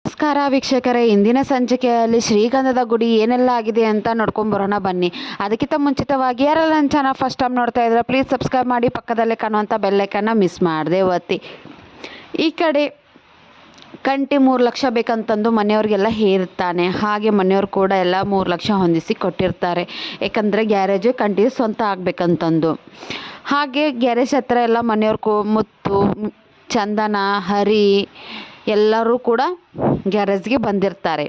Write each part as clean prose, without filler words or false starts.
ನಮಸ್ಕಾರ ವೀಕ್ಷಕರೇ, ಇಂದಿನ ಸಂಚಿಕೆಯಲ್ಲಿ ಶ್ರೀಗಂಧದ ಗುಡಿ ಏನೆಲ್ಲ ಆಗಿದೆ ಅಂತ ನೋಡ್ಕೊಂಬರೋಣ ಬನ್ನಿ. ಅದಕ್ಕಿಂತ ಮುಂಚಿತವಾಗಿ ಯಾರೆಲ್ಲ ನನ್ನ ಚಾನಲ್ ಫಸ್ಟ್ ಟೈಮ್ ನೋಡ್ತಾ ಇದ್ರೆ ಪ್ಲೀಸ್ ಸಬ್ಸ್ಕ್ರೈಬ್ ಮಾಡಿ, ಪಕ್ಕದಲ್ಲೇ ಕಾಣುವಂಥ ಬೆಲ್ಲೈಕನ್ನ ಮಿಸ್ ಮಾಡದೆ ಒತ್ತಿ. ಈ ಕಡೆ ಕಂಟಿ 3 ಲಕ್ಷ ಬೇಕಂತಂದು ಮನೆಯವ್ರಿಗೆಲ್ಲ ಹೇರ್ತಾನೆ. ಹಾಗೆ ಮನೆಯವ್ರು ಕೂಡ ಎಲ್ಲ 3 ಲಕ್ಷ ಹೊಂದಿಸಿ ಕೊಟ್ಟಿರ್ತಾರೆ. ಯಾಕಂದರೆ ಗ್ಯಾರೇಜ್ ಕಂಟಿ ಸ್ವಂತ ಆಗಬೇಕಂತಂದು. ಹಾಗೆ ಗ್ಯಾರೇಜ್ ಹತ್ರ ಎಲ್ಲ ಮನೆಯವ್ರು ಮುತ್ತು, ಚಂದನ, ಹರಿ ಎಲ್ಲರೂ ಕೂಡ ಗ್ಯಾರೇಜ್ಗೆ ಬಂದಿರ್ತಾರೆ.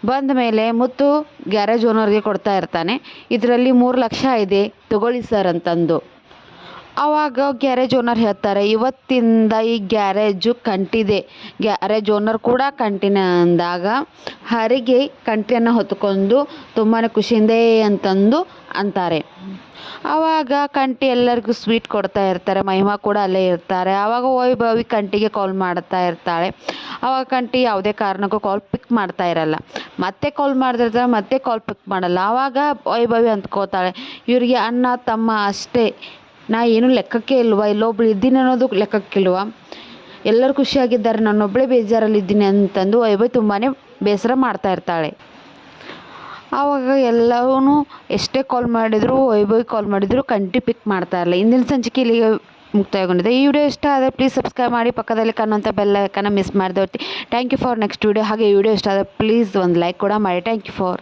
ಬಂದ ಮೇಲೆ ಮುತ್ತು ಗ್ಯಾರೇಜ್ ಓನರ್ಗೆ ಕೊಡ್ತಾ ಇರ್ತಾನೆ. ಇದರಲ್ಲಿ 3 ಲಕ್ಷ ಇದೆ, ತಗೊಳ್ಳಿ ಸರ್ ಅಂತಂದು. ಆವಾಗ ಗ್ಯಾರೇಜ್ ಓನರ್ ಹೇಳ್ತಾರೆ, ಇವತ್ತಿಂದ ಈ ಗ್ಯಾರೇಜು ಕಂಟಿದೆ. ಗ್ಯಾರೇಜ್ ಓನರ್ ಕೂಡ ಕಂಟಿನ ಅಂದಾಗ ಹರಿಗೆ ಕಂಟಿಯನ್ನು ಹೊತ್ಕೊಂಡು ತುಂಬಾ ಖುಷಿಯಿಂದ ಅಂತಂದು ಅಂತಾರೆ. ಆವಾಗ ಕಂಟಿ ಎಲ್ಲರಿಗೂ ಸ್ವೀಟ್ ಕೊಡ್ತಾ ಇರ್ತಾರೆ. ಮಹಿಮಾ ಕೂಡ ಅಲ್ಲೇ ಇರ್ತಾರೆ. ಆವಾಗ ವೈಭವಿ ಕಂಟಿಗೆ ಕಾಲ್ ಮಾಡ್ತಾ ಇರ್ತಾಳೆ. ಆವಾಗ ಕಂಟಿ ಯಾವುದೇ ಕಾರಣಕ್ಕೂ ಕಾಲ್ ಪಿಕ್ ಮಾಡ್ತಾ ಇರಲ್ಲ. ಮತ್ತೆ ಕಾಲ್ ಮಾಡ್ತಿರ್ತಾರೆ, ಮತ್ತೆ ಕಾಲ್ ಪಿಕ್ ಮಾಡಲ್ಲ. ಆವಾಗ ವೈಭವಿ ಅಂದ್ಕೋತಾಳೆ, ಇವರಿಗೆ ಅಣ್ಣ ತಮ್ಮ ಅಷ್ಟೇ, ನಾ ಏನು ಲೆಕ್ಕಕ್ಕೆ ಇಲ್ವಾ, ಇಲ್ಲೊಬ್ಳು ಇದ್ದೀನಿ ಅನ್ನೋದು ಲೆಕ್ಕಕ್ಕಿಲ್ವಾ, ಎಲ್ಲರೂ ಖುಷಿಯಾಗಿದ್ದಾರೆ, ನಾನೊಬ್ಬಳೇ ಬೇಜಾರಲ್ಲಿದ್ದೀನಿ ಅಂತಂದು ವೈಭವಿ ತುಂಬಾ ಬೇಸರ ಮಾಡ್ತಾ ಇರ್ತಾಳೆ. ಆವಾಗ ಎಲ್ಲವೂ ಎಷ್ಟೇ ಕಾಲ್ ಮಾಡಿದ್ರು, ವೈಭವಿ ಕಾಲ್ ಮಾಡಿದ್ರು ಕಂಟಿ ಪಿಕ್ ಮಾಡ್ತಾ ಇರಲ್ಲ. ಇಂದಿನ ಸಂಚಿಕೆ ಇಲ್ಲಿಗೆ ಮುಕ್ತಾಯಗೊಂಡಿದೆ. ಈ ವಿಡಿಯೋ ಇಷ್ಟ ಆದರೆ ಪ್ಲೀಸ್ ಸಬ್ಸ್ಕ್ರೈಬ್ ಮಾಡಿ, ಪಕ್ಕದಲ್ಲಿ ಕಾಣುವಂಥ ಬೆಲ್ ಐಕಾನ್ನ ಮಿಸ್ ಮಾಡದೆ ಒತ್ತಿ. Thank you for next video. ಹಾಗೆ ಈ ವಿಡಿಯೋ ಇಷ್ಟ ಆದರೆ ಪ್ಲೀಸ್ ಒಂದು ಲೈಕ್ ಕೂಡ ಮಾಡಿ. Thank you for